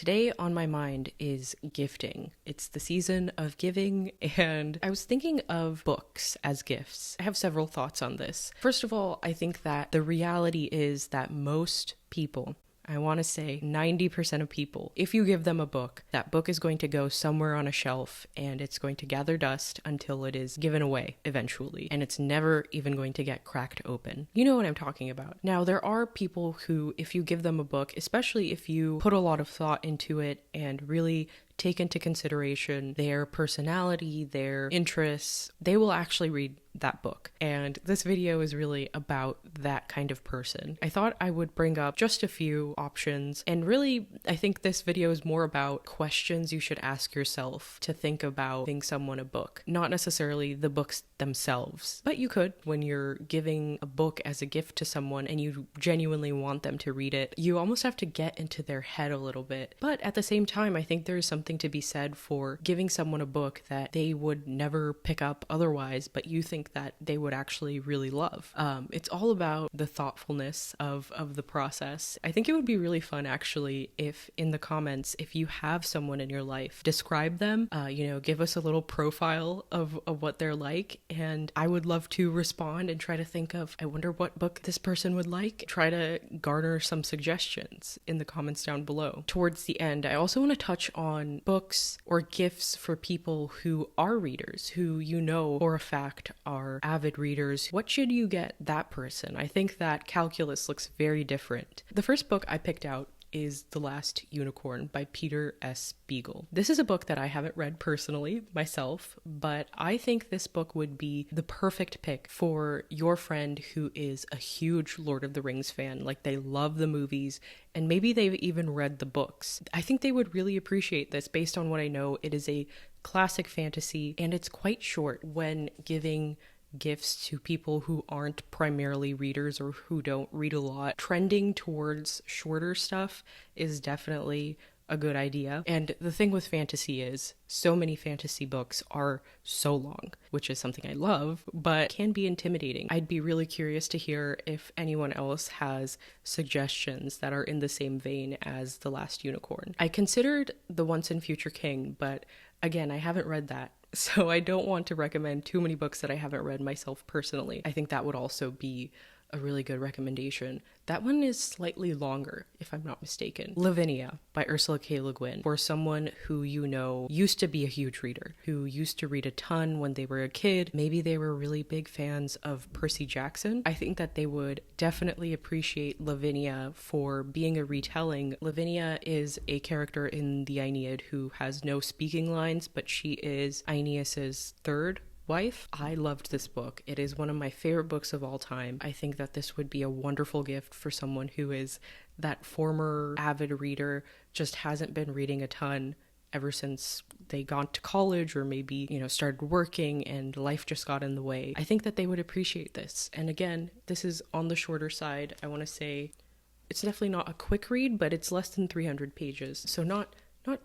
Today on my mind is gifting. It's the season of giving, and I was thinking of books as gifts. I have several thoughts on this. First of all, I think that the reality is that most people, I want to say 90% of people, if you give them a book, that book is going to go somewhere on a shelf and it's going to gather dust until it is given away eventually. And it's never even going to get cracked open. You know what I'm talking about. Now, there are people who, if you give them a book, especially if you put a lot of thought into it and really take into consideration their personality, their interests, they will actually read that book. And this video is really about that kind of person. I thought I would bring up just a few options, and really I think this video is more about questions you should ask yourself to think about giving someone a book, not necessarily the books themselves. But you could, when you're giving a book as a gift to someone and you genuinely want them to read it, you almost have to get into their head a little bit. But at the same time, I think there's something to be said for giving someone a book that they would never pick up otherwise, but you think that they would actually really love. It's all about the thoughtfulness of the process. I think it would be really fun actually if in the comments, if you have someone in your life, describe them, give us a little profile of what they're like, and I would love to respond and try to think of, I wonder what book this person would like. Try to garner some suggestions in the comments down below. Towards the end, I also want to touch on books or gifts for people who are readers, who you know for a fact are avid readers. What should you get that person? I think that calculus looks very different. The first book I picked out is The Last Unicorn by Peter S. Beagle. This is a book that I haven't read personally myself, but I think this book would be the perfect pick for your friend who is a huge Lord of the Rings fan. Like, they love the movies and maybe they've even read the books. I think they would really appreciate this. Based on what I know, it is a classic fantasy and it's quite short. When giving gifts to people who aren't primarily readers or who don't read a lot, trending towards shorter stuff is definitely a good idea. And the thing with fantasy is so many fantasy books are so long, which is something I love, but can be intimidating. I'd be really curious to hear if anyone else has suggestions that are in the same vein as The Last Unicorn. I considered The Once and Future King, but again, I haven't read that. So I don't want to recommend too many books that I haven't read myself personally. I think that would also be a really good recommendation. That one is slightly longer, if I'm not mistaken. Lavinia by Ursula K. Le Guin. For someone who you know used to be a huge reader, who used to read a ton when they were a kid, maybe they were really big fans of Percy Jackson, I think that they would definitely appreciate Lavinia for being a retelling. Lavinia is a character in the Aeneid who has no speaking lines, but she is Aeneas's third wife. I loved this book. It is one of my favorite books of all time. I think that this would be a wonderful gift for someone who is that former avid reader, just hasn't been reading a ton ever since they got to college or maybe, started working and life just got in the way. I think that they would appreciate this. And again, this is on the shorter side. I want to say it's definitely not a quick read, but it's less than 300 pages. So not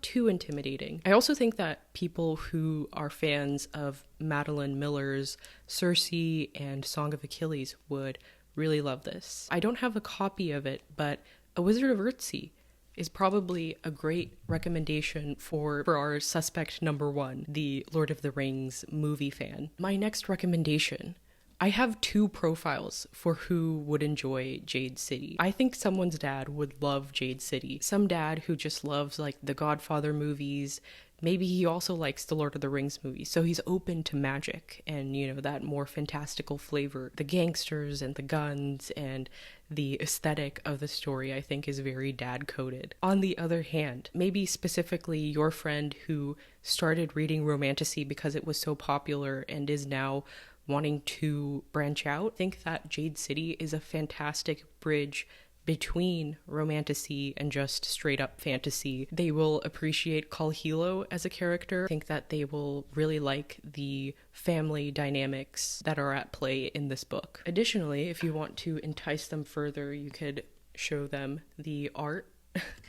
too intimidating. I also think that people who are fans of Madeline Miller's Circe and Song of Achilles would really love this. I don't have a copy of it, but A Wizard of Earthsea is probably a great recommendation for our suspect number one, the Lord of the Rings movie fan. My next recommendation, I have two profiles for who would enjoy Jade City. I think someone's dad would love Jade City. Some dad who just loves like the Godfather movies. Maybe he also likes the Lord of the Rings movies, so he's open to magic and, that more fantastical flavor. The gangsters and the guns and the aesthetic of the story, I think, is very dad-coded. On the other hand, maybe specifically your friend who started reading Romantasy because it was so popular and is now wanting to branch out, I think that Jade City is a fantastic bridge between Romantasy and just straight up fantasy. They will appreciate Kalhilo as a character. I think that they will really like the family dynamics that are at play in this book. Additionally, if you want to entice them further, you could show them the art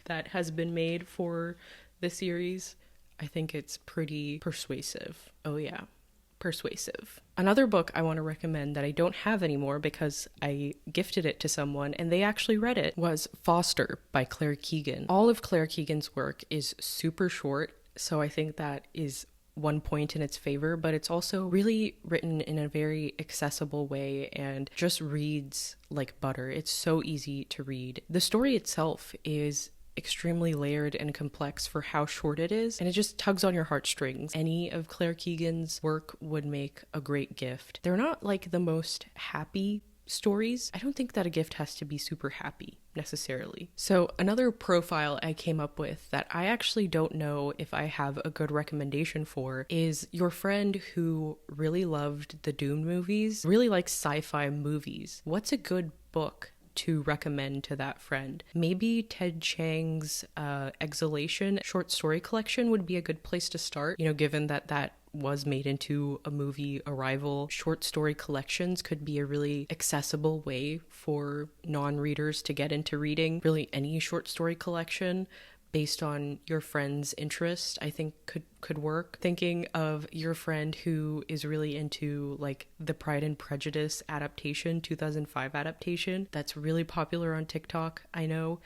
that has been made for the series. I think it's pretty persuasive. Oh yeah, persuasive. Another book I want to recommend that I don't have anymore because I gifted it to someone and they actually read it was Foster by Claire Keegan. All of Claire Keegan's work is super short, so I think that is one point in its favor, but it's also really written in a very accessible way and just reads like butter. It's so easy to read. The story itself is extremely layered and complex for how short it is, and it just tugs on your heartstrings. Any of Claire Keegan's work would make a great gift. They're not like the most happy stories. I don't think that a gift has to be super happy necessarily. So another profile I came up with that I actually don't know if I have a good recommendation for is your friend who really loved the Dune movies, really likes sci-fi movies. What's a good book to recommend to that friend? Maybe Ted Chiang's Exhalation short story collection would be a good place to start, given that was made into a movie, Arrival. Short story collections could be a really accessible way for non-readers to get into reading. Really, any short story collection based on your friend's interest, I think could work. Thinking of your friend who is really into like the Pride and Prejudice adaptation, 2005 adaptation, that's really popular on TikTok, I know.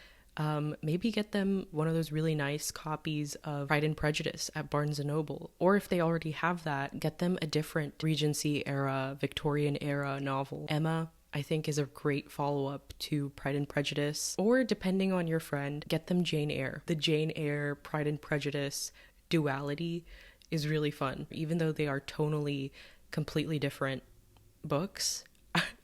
Maybe get them one of those really nice copies of Pride and Prejudice at Barnes & Noble. Or if they already have that, get them a different Regency era, Victorian era novel. Emma, I think, is a great follow-up to Pride and Prejudice. Or depending on your friend, get them Jane Eyre. The Jane Eyre Pride and Prejudice duality is really fun. Even though they are tonally completely different books,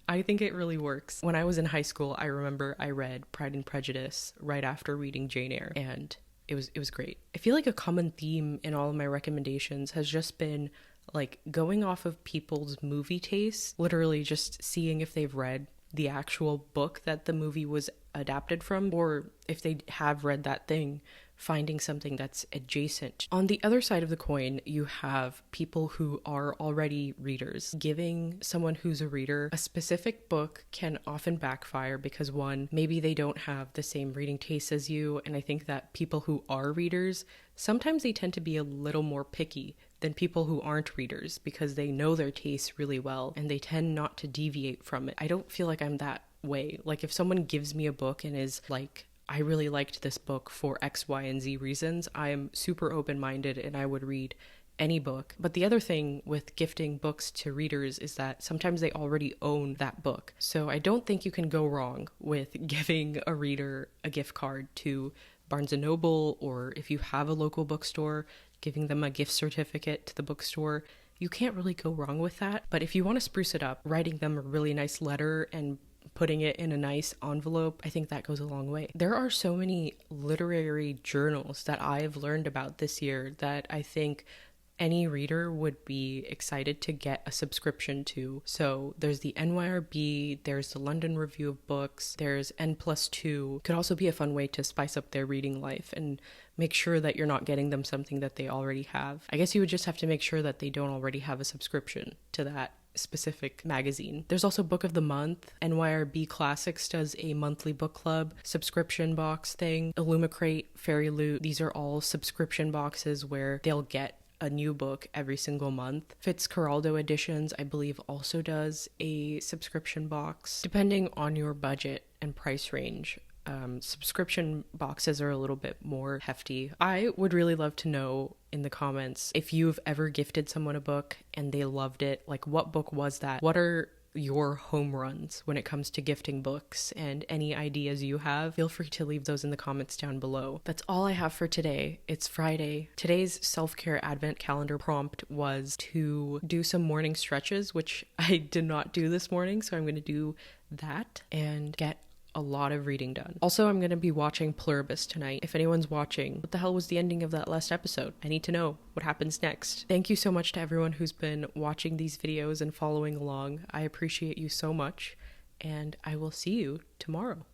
I think it really works. When I was in high school, I remember I read Pride and Prejudice right after reading Jane Eyre, and it was great. I feel like a common theme in all of my recommendations has just been like going off of people's movie tastes, literally just seeing if they've read the actual book that the movie was adapted from, or if they have read that thing, finding something that's adjacent. On the other side of the coin, you have people who are already readers. Giving someone who's a reader a specific book can often backfire because, one, maybe they don't have the same reading tastes as you, and I think that people who are readers, sometimes they tend to be a little more picky than people who aren't readers because they know their tastes really well and they tend not to deviate from it. I don't feel like I'm that way. Like if someone gives me a book and is like, I really liked this book for X, Y, and Z reasons, I am super open-minded and I would read any book. But the other thing with gifting books to readers is that sometimes they already own that book. So I don't think you can go wrong with giving a reader a gift card to Barnes & Noble, or if you have a local bookstore, giving them a gift certificate to the bookstore. You can't really go wrong with that. But if you want to spruce it up, writing them a really nice letter and putting it in a nice envelope, I think that goes a long way. There are so many literary journals that I've learned about this year that I think any reader would be excited to get a subscription to. So there's the NYRB, there's the London Review of Books, there's N+2. Could also be a fun way to spice up their reading life and make sure that you're not getting them something that they already have. I guess you would just have to make sure that they don't already have a subscription to that specific magazine. There's also Book of the Month. NYRB Classics does a monthly book club subscription box thing. Illumicrate, Fairy Loot, these are all subscription boxes where they'll get a new book every single month. Fitzcarraldo Editions, I believe, also does a subscription box. Depending on your budget and price range, subscription boxes are a little bit more hefty. I would really love to know in the comments if you've ever gifted someone a book and they loved it. Like, what book was that? What are your home runs when it comes to gifting books, and any ideas you have, feel free to leave those in the comments down below. That's all I have for today. It's Friday. Today's self-care advent calendar prompt was to do some morning stretches, which I did not do this morning, so I'm going to do that and get a lot of reading done. Also, I'm going to be watching Pluribus tonight. If anyone's watching, what the hell was the ending of that last episode? I need to know what happens next. Thank you so much to everyone who's been watching these videos and following along. I appreciate you so much, and I will see you tomorrow.